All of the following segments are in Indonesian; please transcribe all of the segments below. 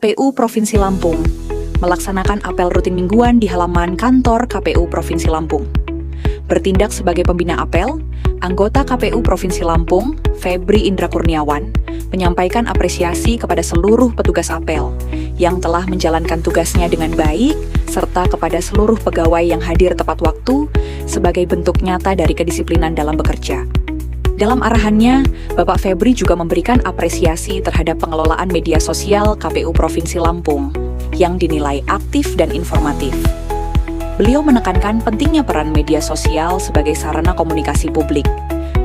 KPU Provinsi Lampung melaksanakan apel rutin mingguan di halaman kantor KPU Provinsi Lampung. Bertindak sebagai pembina apel, anggota KPU Provinsi Lampung, Febri Indra Kurniawan, menyampaikan apresiasi kepada seluruh petugas apel yang telah menjalankan tugasnya dengan baik, serta kepada seluruh pegawai yang hadir tepat waktu sebagai bentuk nyata dari kedisiplinan dalam bekerja. Dalam arahannya, Bapak Febri juga memberikan apresiasi terhadap pengelolaan media sosial KPU Provinsi Lampung yang dinilai aktif dan informatif. Beliau menekankan pentingnya peran media sosial sebagai sarana komunikasi publik,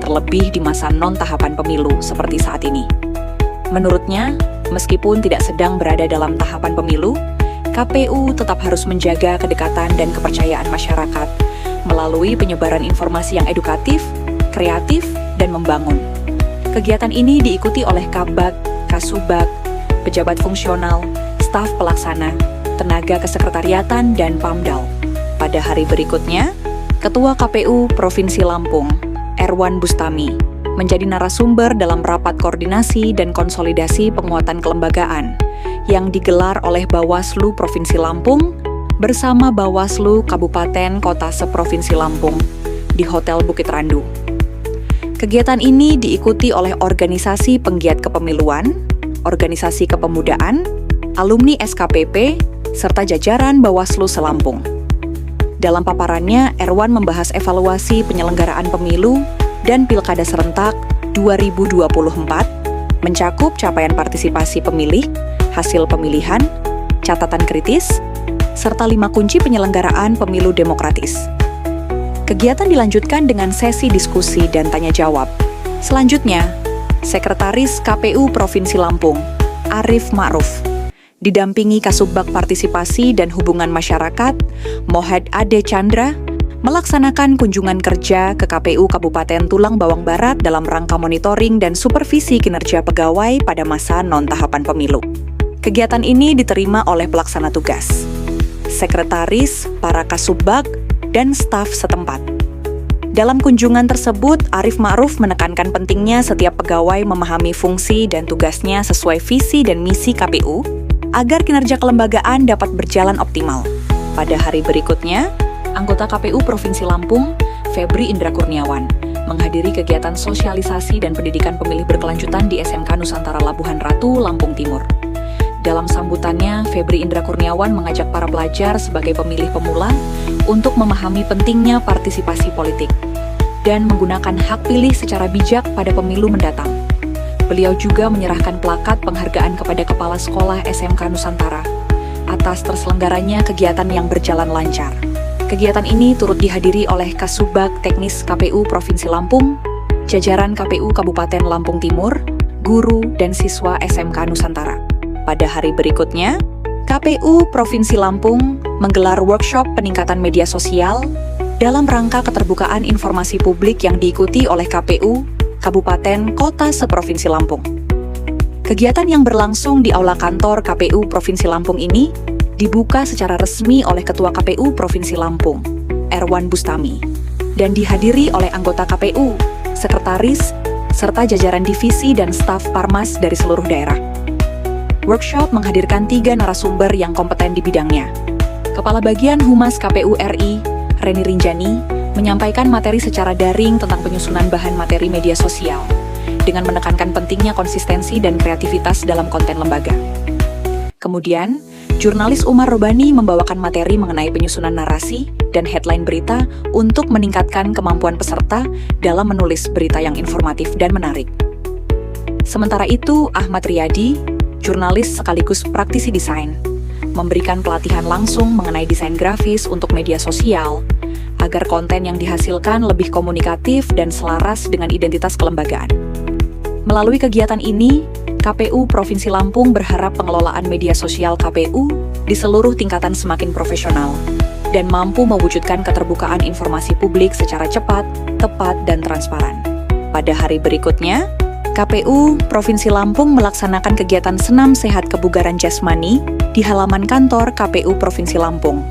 terlebih di masa non-tahapan pemilu seperti saat ini. Menurutnya, meskipun tidak sedang berada dalam tahapan pemilu, KPU tetap harus menjaga kedekatan dan kepercayaan masyarakat melalui penyebaran informasi yang edukatif, kreatif, dan membangun. Kegiatan ini diikuti oleh Kabag, Kasubag, pejabat fungsional, staf pelaksana, tenaga kesekretariatan, dan Pamdal. Pada hari berikutnya, Ketua KPU Provinsi Lampung, Erwan Bustami, menjadi narasumber dalam rapat koordinasi dan konsolidasi penguatan kelembagaan yang digelar oleh Bawaslu Provinsi Lampung bersama Bawaslu Kabupaten Kota Seprovinsi Lampung di Hotel Bukit Randu. Kegiatan ini diikuti oleh organisasi penggiat kepemiluan, organisasi kepemudaan, alumni SKPP, serta jajaran Bawaslu Selampung. Dalam paparannya, Erwan membahas evaluasi penyelenggaraan pemilu dan Pilkada Serentak 2024, mencakup capaian partisipasi pemilih, hasil pemilihan, catatan kritis, serta 5 kunci penyelenggaraan pemilu demokratis. Kegiatan dilanjutkan dengan sesi diskusi dan tanya jawab. Selanjutnya, Sekretaris KPU Provinsi Lampung, Arif Ma'ruf, didampingi Kasubag Partisipasi dan Hubungan Masyarakat, Mohed Ade Chandra, melaksanakan kunjungan kerja ke KPU Kabupaten Tulang Bawang Barat dalam rangka monitoring dan supervisi kinerja pegawai pada masa non-tahapan pemilu. Kegiatan ini diterima oleh pelaksana tugas, sekretaris, para kasubag, dan staf setempat. Dalam kunjungan tersebut, Arif Ma'ruf menekankan pentingnya setiap pegawai memahami fungsi dan tugasnya sesuai visi dan misi KPU agar kinerja kelembagaan dapat berjalan optimal. Pada hari berikutnya, anggota KPU Provinsi Lampung, Febri Indra Kurniawan, menghadiri kegiatan sosialisasi dan pendidikan pemilih berkelanjutan di SMK Nusantara Labuhan Ratu, Lampung Timur. Dalam sambutannya, Febri Indra Kurniawan mengajak para pelajar sebagai pemilih pemula untuk memahami pentingnya partisipasi politik dan menggunakan hak pilih secara bijak pada pemilu mendatang. Beliau juga menyerahkan plakat penghargaan kepada Kepala Sekolah SMK Nusantara atas terselenggaranya kegiatan yang berjalan lancar. Kegiatan ini turut dihadiri oleh Kasubag Teknis KPU Provinsi Lampung, jajaran KPU Kabupaten Lampung Timur, guru, dan siswa SMK Nusantara. Pada hari berikutnya, KPU Provinsi Lampung menggelar workshop peningkatan media sosial dalam rangka keterbukaan informasi publik yang diikuti oleh KPU Kabupaten Kota Seprovinsi Lampung. Kegiatan yang berlangsung di Aula Kantor KPU Provinsi Lampung ini dibuka secara resmi oleh Ketua KPU Provinsi Lampung, Erwan Bustami, dan dihadiri oleh anggota KPU, sekretaris, serta jajaran divisi dan staf Parmas dari seluruh daerah. Workshop menghadirkan 3 narasumber yang kompeten di bidangnya. Kepala Bagian Humas KPU RI, Reni Rinjani, menyampaikan materi secara daring tentang penyusunan bahan materi media sosial, dengan menekankan pentingnya konsistensi dan kreativitas dalam konten lembaga. Kemudian, jurnalis Umar Robani membawakan materi mengenai penyusunan narasi dan headline berita untuk meningkatkan kemampuan peserta dalam menulis berita yang informatif dan menarik. Sementara itu, Ahmad Riyadi, jurnalis sekaligus praktisi desain, memberikan pelatihan langsung mengenai desain grafis untuk media sosial, agar konten yang dihasilkan lebih komunikatif dan selaras dengan identitas kelembagaan. Melalui kegiatan ini, KPU Provinsi Lampung berharap pengelolaan media sosial KPU di seluruh tingkatan semakin profesional dan mampu mewujudkan keterbukaan informasi publik secara cepat, tepat, dan transparan. Pada hari berikutnya, KPU Provinsi Lampung melaksanakan kegiatan senam sehat kebugaran jasmani di halaman kantor KPU Provinsi Lampung.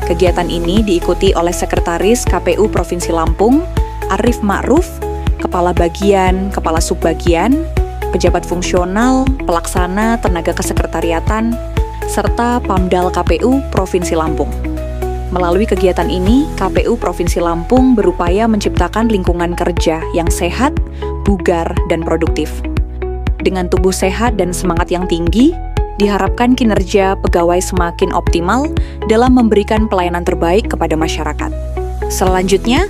Kegiatan ini diikuti oleh Sekretaris KPU Provinsi Lampung, Arif Ma'ruf, Kepala Bagian, Kepala Subbagian, pejabat fungsional, pelaksana, tenaga kesekretariatan, serta Pamdal KPU Provinsi Lampung. Melalui kegiatan ini, KPU Provinsi Lampung berupaya menciptakan lingkungan kerja yang sehat, bugar, dan produktif. Dengan tubuh sehat dan semangat yang tinggi, diharapkan kinerja pegawai semakin optimal dalam memberikan pelayanan terbaik kepada masyarakat. Selanjutnya,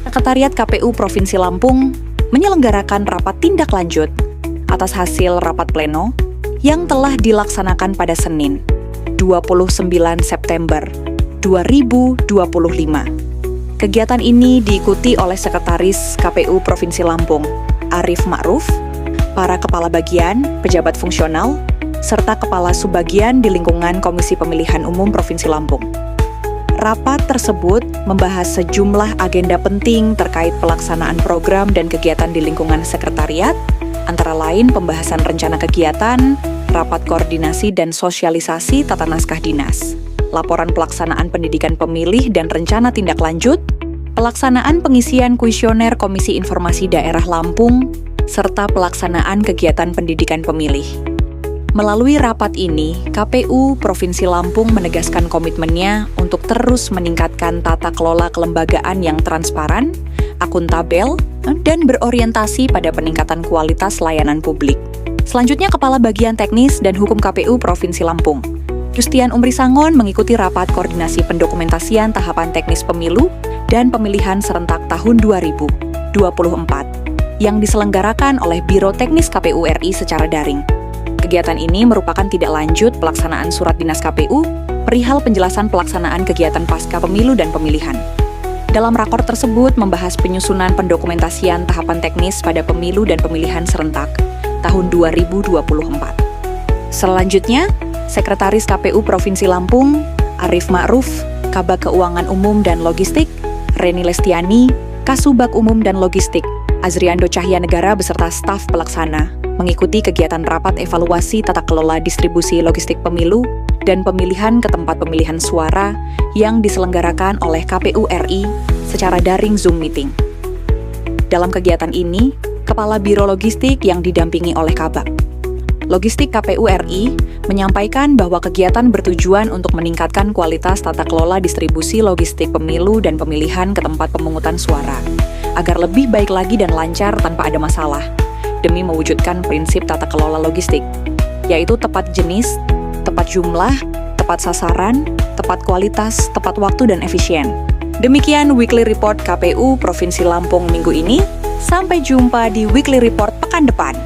Sekretariat KPU Provinsi Lampung menyelenggarakan rapat tindak lanjut atas hasil rapat pleno yang telah dilaksanakan pada Senin, 29 September 2025. Kegiatan ini diikuti oleh Sekretaris KPU Provinsi Lampung, Arif Ma'ruf, para kepala bagian, pejabat fungsional, serta kepala subbagian di lingkungan Komisi Pemilihan Umum Provinsi Lampung. Rapat tersebut membahas sejumlah agenda penting terkait pelaksanaan program dan kegiatan di lingkungan sekretariat, antara lain pembahasan rencana kegiatan, rapat koordinasi dan sosialisasi tata naskah dinas, laporan pelaksanaan pendidikan pemilih dan rencana tindak lanjut, pelaksanaan pengisian kuesioner Komisi Informasi Daerah Lampung, serta pelaksanaan kegiatan pendidikan pemilih. Melalui rapat ini, KPU Provinsi Lampung menegaskan komitmennya untuk terus meningkatkan tata kelola kelembagaan yang transparan, akuntabel, dan berorientasi pada peningkatan kualitas layanan publik. Selanjutnya, Kepala Bagian Teknis dan Hukum KPU Provinsi Lampung, Justian Umri Sangon, mengikuti rapat koordinasi pendokumentasian tahapan teknis pemilu dan pemilihan serentak tahun 2024 yang diselenggarakan oleh Biro Teknis KPU RI secara daring. Kegiatan ini merupakan tindak lanjut pelaksanaan surat dinas KPU perihal penjelasan pelaksanaan kegiatan pasca pemilu dan pemilihan. Dalam rakor tersebut membahas penyusunan pendokumentasian tahapan teknis pada pemilu dan pemilihan serentak tahun 2024. Selanjutnya, Sekretaris KPU Provinsi Lampung, Arif Ma'ruf, Kabag Keuangan Umum dan Logistik, Reni Lestiani, Kasubag Umum dan Logistik, Azriando Cahya Negara beserta staf pelaksana mengikuti kegiatan rapat evaluasi tata kelola distribusi logistik pemilu dan pemilihan ke tempat pemilihan suara yang diselenggarakan oleh KPU RI secara daring Zoom meeting. Dalam kegiatan ini, Kepala Biro Logistik yang didampingi oleh Kabag Logistik KPU RI menyampaikan bahwa kegiatan bertujuan untuk meningkatkan kualitas tata kelola distribusi logistik pemilu dan pemilihan ke tempat pemungutan suara, agar lebih baik lagi dan lancar tanpa ada masalah, demi mewujudkan prinsip tata kelola logistik, yaitu tepat jenis, tepat jumlah, tepat sasaran, tepat kualitas, tepat waktu, dan efisien. Demikian Weekly Report KPU Provinsi Lampung minggu ini. Sampai jumpa di Weekly Report pekan depan.